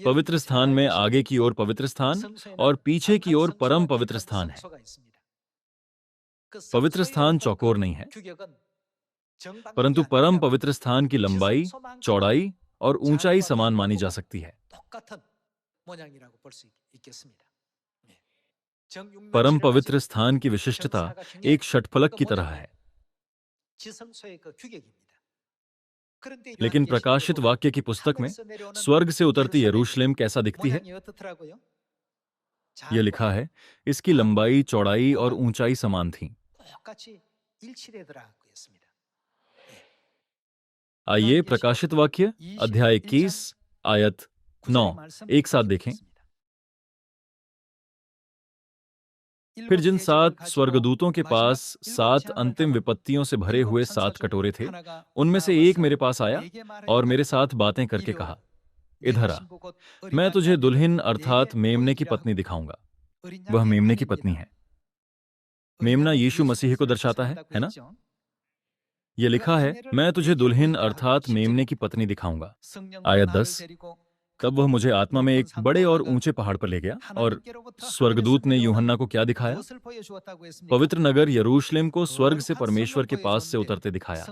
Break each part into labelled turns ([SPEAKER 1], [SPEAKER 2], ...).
[SPEAKER 1] पवित्र स्थान में आगे की ओर पवित्र स्थान और पीछे की ओर परम पवित्र स्थान है। पवित्र स्थान चौकोर नहीं है, परंतु परम पवित्र स्थान की लंबाई, चौड़ाई और ऊंचाई समान मानी जा सकती है। परम पवित्र स्थान की विशिष्टता एक षटफलक की तरह है। लेकिन प्रकाशित वाक्य की पुस्तक में स्वर्ग से उतरती यरूशलेम कैसा दिखती है? यह लिखा है, इसकी लंबाई, चौड़ाई और ऊंचाई समान थी। आइए प्रकाशित वाक्य अध्याय 21 आयत 9 एक साथ देखें। फिर जिन 7 स्वर्गदूतों के पास 7 अंतिम विपत्तियों से भरे हुए 7 कटोरे थे, उनमें से एक मेरे पास आया और मेरे साथ बातें करके कहा, इधर आ, मैं तुझे दुल्हन अर्थात मेमने की पत्नी दिखाऊंगा। वह मेमने की पत्नी है। मेमना यीशु मसीह को दर्शाता है ना? यह लिखा है, मैं तुझे दुल्हन अर्थात मेमने की पत्नी दिखाऊंगा। आयत 10। तब वह मुझे आत्मा में एक बड़े और ऊंचे पहाड़ पर ले गया और स्वर्गदूत ने यूहन्ना को क्या दिखाया? पवित्र नगर यरूशलेम को स्वर्ग से परमेश्वर के पास से उतरते दिखाया।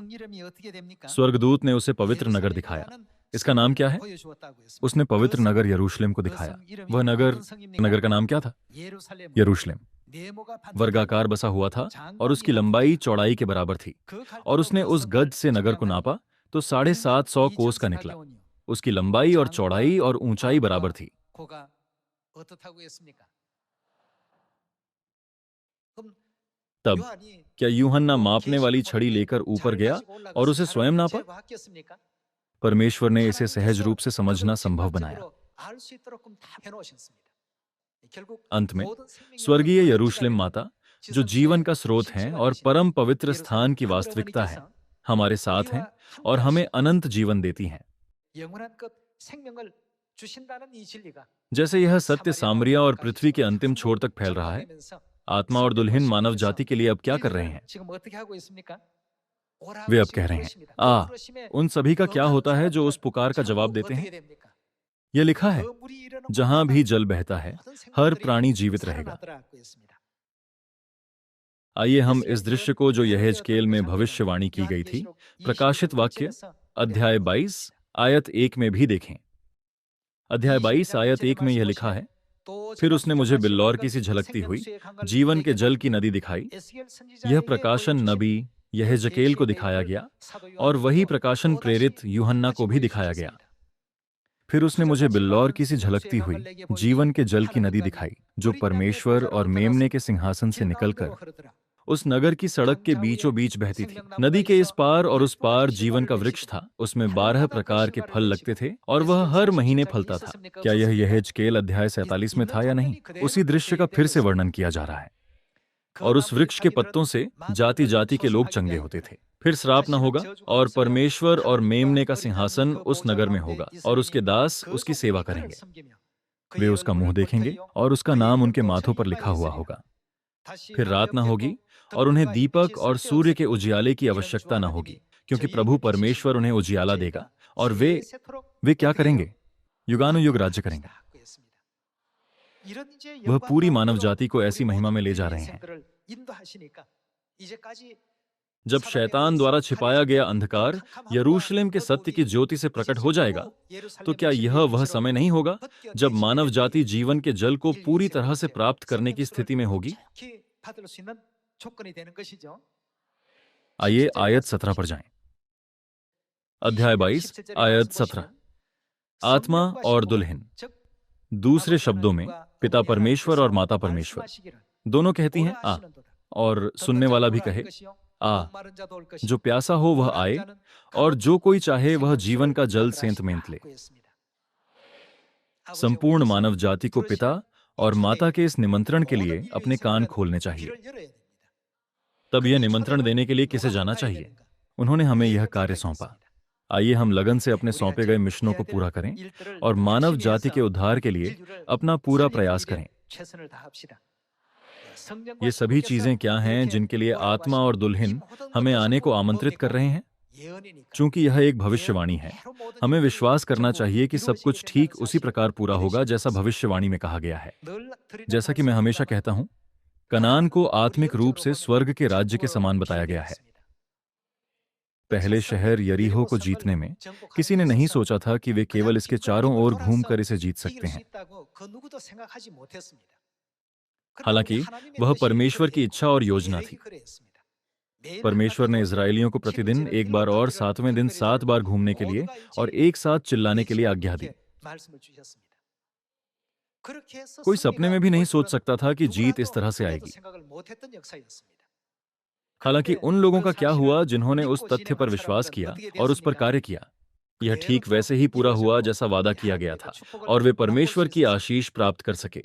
[SPEAKER 1] स्वर्गदूत ने उसे पवित्र नगर दिखाया। इसका नाम क्या है? उसने पवित्र नगर यरूशलेम को दिखाया। वह नगर का नाम क्या था? यरूशलेम। वर्गाकार बसा हुआ था और उसकी लंबाई चौड़ाई के बराबर थी। और उसने उस गज से नगर को नापा तो 750 कोस का निकला। उसकी लंबाई और चौड़ाई और ऊंचाई बराबर थी। तब क्या यूहन्ना मापने वाली छड़ी लेकर ऊपर गया और उसे स्वयं नापा? परमेश्वर ने इसे सहज रूप से समझना संभव बनाया। अंत में स्वर्गीय यरूशलेम माता, जो जीवन का स्रोत है और परम पवित्र स्थान की वास्तविकता है, हमारे साथ हैं और हमें अनंत जीवन देती हैं। जैसे यह सत्य सामरिया और पृथ्वी के अंतिम छोर तक फैल रहा है, आत्मा और दुल्हन मानव जाति के लिए अब क्या कर रहे हैं? वे अब कह रहे हैं, उन सभी का क्या होता है जो उस पुकार का जवाब देते हैं? यह लिखा है, जहां भी जल बहता है, हर प्राणी जीवित रहेगा। आइए हम इस दृश्य को, जो यहेजकेल में भविष्यवाणी की गई थी, प्रकाशित वाक्य अध्याय 22 आयत 1 में भी देखें। अध्याय 22 आयत 1 में यह लिखा है, फिर उसने मुझे बिल्लौर की सी झलकती हुई जीवन के जल की नदी दिखाई। यह प्रकाशन नबी यहेजकेल को दिखाया गया और वही प्रकाशन प्रेरित यूहन्ना को भी दिखाया गया। फिर उसने मुझे बिल्लौर की सी झलकती हुई जीवन के जल की नदी दिखाई, जो परमेश्वर और मेमने के सिंहासन से निकलकर उस नगर की सड़क के बीचों बीच बहती थी। नदी के इस पार और उस पार जीवन का वृक्ष था। उसमें 12 प्रकार के फल लगते थे और वह हर महीने फलता था। क्या यह यहेजकेल अध्याय 47 में था या नहीं? उसी दृश्य का फिर से वर्णन किया जा रहा है। और उस वृक्ष के पत्तों से जाति जाति के लोग चंगे होते थे। फिर श्राप न होगा और परमेश्वर और मेमने का सिंहासन उस नगर में होगा और उसके दास उसकी सेवा करेंगे। वे उसका मुंह देखेंगे और उसका नाम उनके माथों पर लिखा हुआ होगा। फिर रात न होगी और उन्हें दीपक और सूर्य के उजियाले की आवश्यकता न होगी, क्योंकि प्रभु परमेश्वर उन्हें उजियाला देगा और वे क्या करेंगे? युगानुयुग राज्य करेंगे। वह पूरी मानव जाति को ऐसी महिमा में ले जा रहे हैं। जब शैतान द्वारा छिपाया गया अंधकार यरूशलेम के सत्य की ज्योति से प्रकट हो जाएगा, तो क्या यह वह समय नहीं होगा जब मानव जाति जीवन के जल को पूरी तरह से प्राप्त करने की स्थिति में होगी? आइए आयत 17 पर जाएं। अध्याय 22 आयत 17। आत्मा और दुल्हन, दूसरे शब्दों में पिता परमेश्वर और माता परमेश्वर दोनों कहती हैं आ, और सुनने वाला भी कहे आ। जो प्यासा हो वह आए और जो कोई चाहे वह जीवन का जल सेंत मेंत ले। संपूर्ण मानव जाति को पिता और माता के इस निमंत्रण के लिए अपने कान खोलने चाहिए। तब यह निमंत्रण देने के लिए किसे जाना चाहिए? उन्होंने हमें यह कार्य सौंपा। आइए हम लगन से अपने सौंपे गए मिशनों को पूरा करें और मानव जाति के उद्धार के लिए अपना पूरा प्रयास करें। ये सभी चीजें क्या हैं जिनके लिए आत्मा और दुल्हन हमें आने को आमंत्रित कर रहे हैं? चूंकि यह एक भविष्यवाणी है, हमें विश्वास करना चाहिए कि सब कुछ ठीक उसी प्रकार पूरा होगा जैसा भविष्यवाणी में कहा गया है। जैसा कि मैं हमेशा कहता हूं, कनान को आत्मिक रूप से स्वर्ग के राज्य के समान बताया गया है। पहले शहर यरीहो को जीतने में किसी ने नहीं सोचा था कि वे केवल इसके चारों ओर घूमकर इसे जीत सकते हैं। हालांकि वह परमेश्वर की इच्छा और योजना थी। परमेश्वर ने इस्राएलियों को प्रतिदिन एक बार और 7वें दिन 7 बार घूमने के लिए और एक साथ चिल्लाने के लिए आज्ञा दी। कोई सपने में भी नहीं सोच सकता था कि जीत इस तरह से आएगी। हालांकि उन लोगों का क्या हुआ जिन्होंने उस तथ्य पर विश्वास किया और उस पर कार्य किया? यह ठीक वैसे ही पूरा हुआ जैसा वादा किया गया था, और वे परमेश्वर की आशीष प्राप्त कर सके।